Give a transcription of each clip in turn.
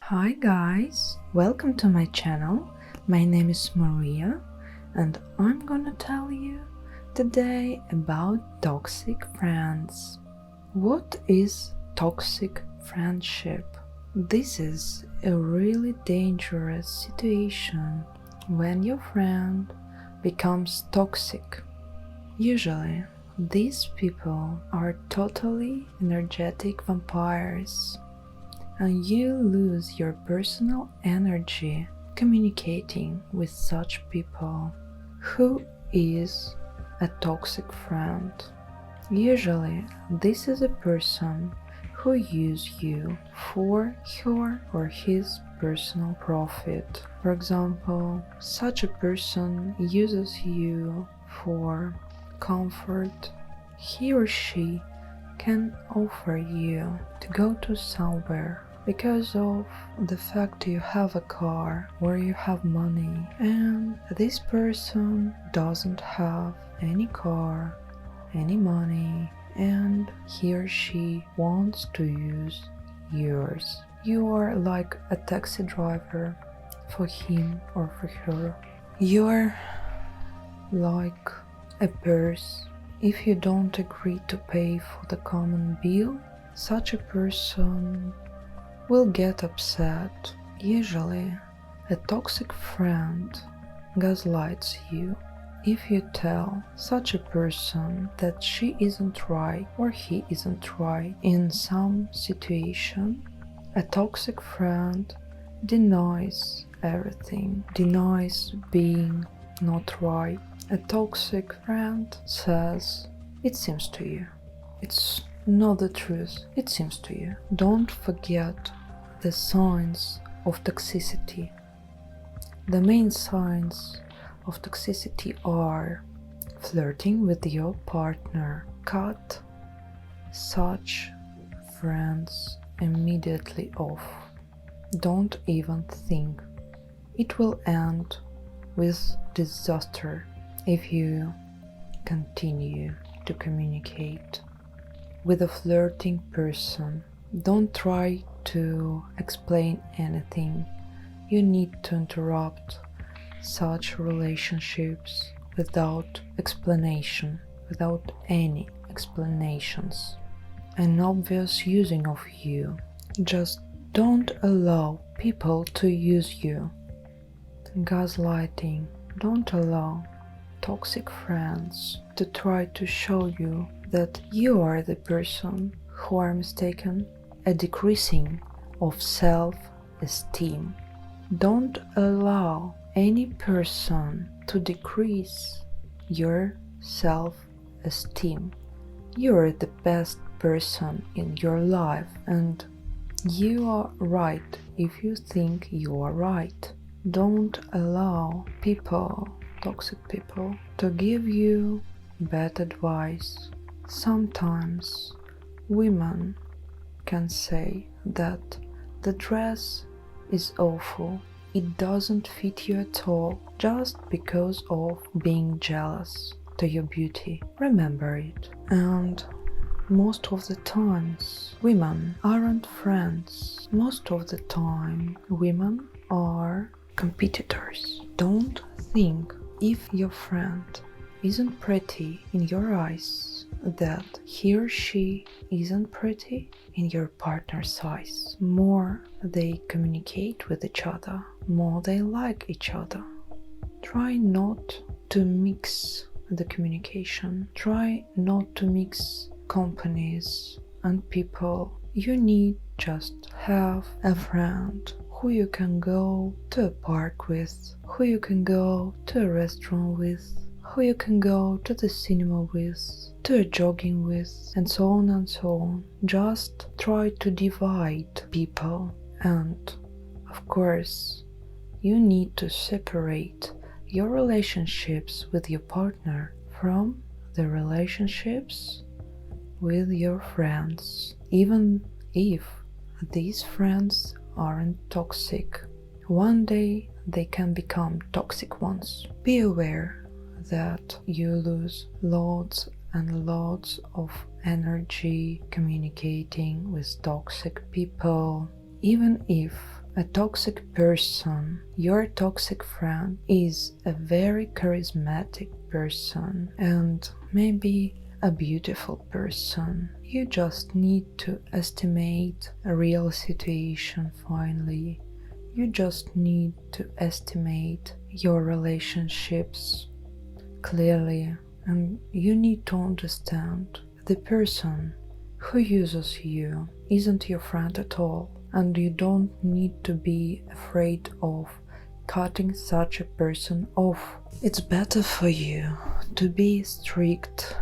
Hi guys, welcome to my channel. My name is Maria and I'm gonna tell you today about toxic friends. What is toxic friendship? This is a really dangerous situation when your friend becomes toxic. Usually, these people are totally energetic vampires, and you lose your personal energy communicating with such people. Who is a toxic friend? Usually, this is a person who uses you for her or his personal profit. For example, such a person uses you for comfort. He or she can offer you to go to somewhere because of the fact you have a car or you have money, and this person doesn't have any car, any money, and he or she wants to use yours. You are like a taxi driver for him or for her. You're like a purse. If you don't agree to pay for the common bill, such a person will get upset. Usually, a toxic friend gaslights you. If you tell such a person that she isn't right or he isn't right in some situation, a toxic friend denies everything, denies being not right. A toxic friend says, "It seems to you." It's not the truth. It seems to you. Don't forget the signs of toxicity. The main signs of toxicity are flirting with your partner. Cut such friends immediately off. Don't even think. It will end with disaster if you continue to communicate with a flirting person. Don't try to explain anything. You need to interrupt such relationships without explanation, without any explanations. An obvious using of you. Just don't allow people to use you. Gaslighting. Don't allow toxic friends to try to show you that you are the person who are mistaken. A decreasing of self-esteem. Don't allow any person to decrease your self-esteem. You are the best person in your life and you are right if you think you are right. Don't allow people, toxic people, to give you bad advice. Sometimes women can say that the dress is awful, it doesn't fit you at all, just because of being jealous to your beauty. Remember it. And most of the times women aren't friends. Most of the time women are competitors. Don't think if your friend isn't pretty in your eyes that he or she isn't pretty in your partner's eyes. More they communicate with each other, more they like each other. Try not to mix the communication. Try not to mix companies and people. You need just have a friend who you can go to a park with, who you can go to a restaurant with, who you can go to the cinema with, to a jogging with, and so on and so on. Just try to divide people, and of course you need to separate your relationships with your partner from the relationships with your friends, even if these friends aren't toxic. One day they can become toxic ones. Be aware that you lose loads and loads of energy communicating with toxic people. Even if A toxic person, your toxic friend, is a very charismatic person and maybe a beautiful person. You just need to estimate a real situation finally. You just need to estimate your relationships clearly, and you need to understand the person who uses you isn't your friend at all, and you don't need to be afraid of cutting such a person off. It's better for you to be strict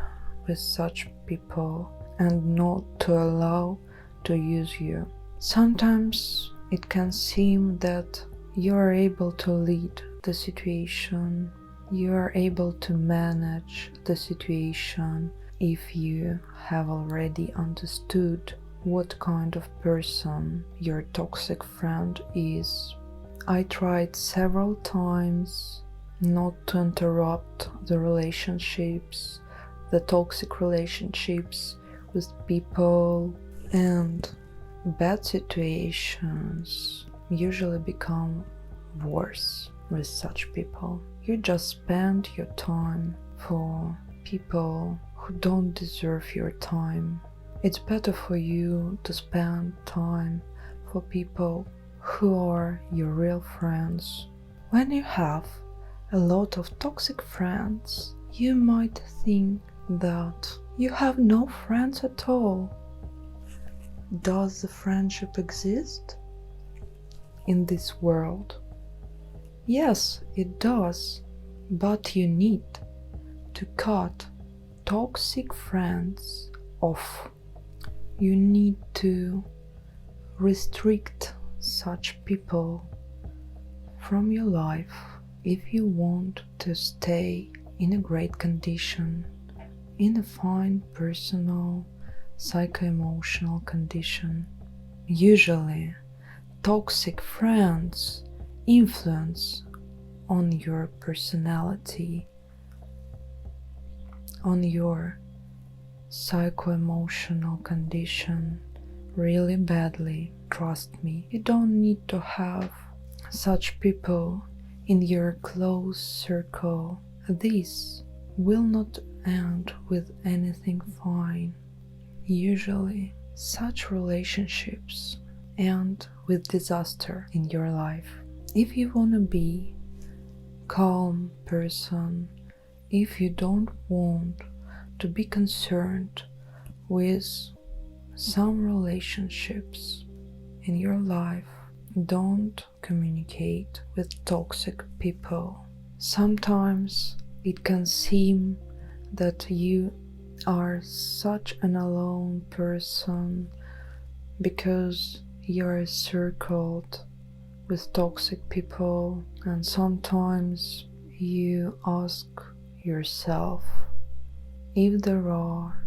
with such people and not to allow to use you. Sometimes it can seem that you are able to lead the situation, you are able to manage the situation if you have already understood what kind of person your toxic friend is. I tried several times not to interrupt the relationships, the toxic relationships with people, and bad situations usually become worse with such people. You just spend your time for people who don't deserve your time. It's better for you to spend time for people who are your real friends. When you have a lot of toxic friends, you might think that you have no friends at all. Does the friendship exist in this world? Yes, it does, but you need to cut toxic friends off. You need to restrict such people from your life if you want to stay in a great condition, in a fine personal, psycho-emotional condition. Usually, toxic friends influence on your personality, on your psycho-emotional condition really badly. Trust me, you don't need to have such people in your close circle. This will not end with anything fine. Usually, such relationships end with disaster in your life. If you want to be a calm person, if you don't want to be concerned with some relationships in your life, don't communicate with toxic people. Sometimes it can seem that you are such an alone person because you're circled with toxic people, and sometimes you ask yourself if there are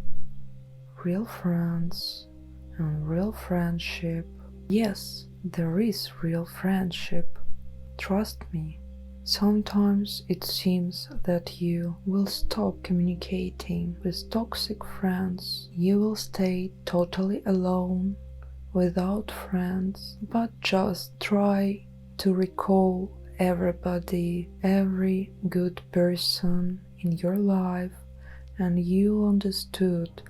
real friends and real friendship. Yes, there is real friendship. Trust me. Sometimes it seems that you will stop communicating with toxic friends. You will stay totally alone, without friends, but just try to recall everybody, every good person in your life, and you understood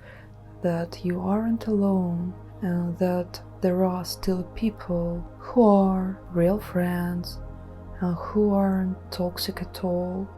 that you aren't alone and that there are still people who are real friends and who aren't toxic at all.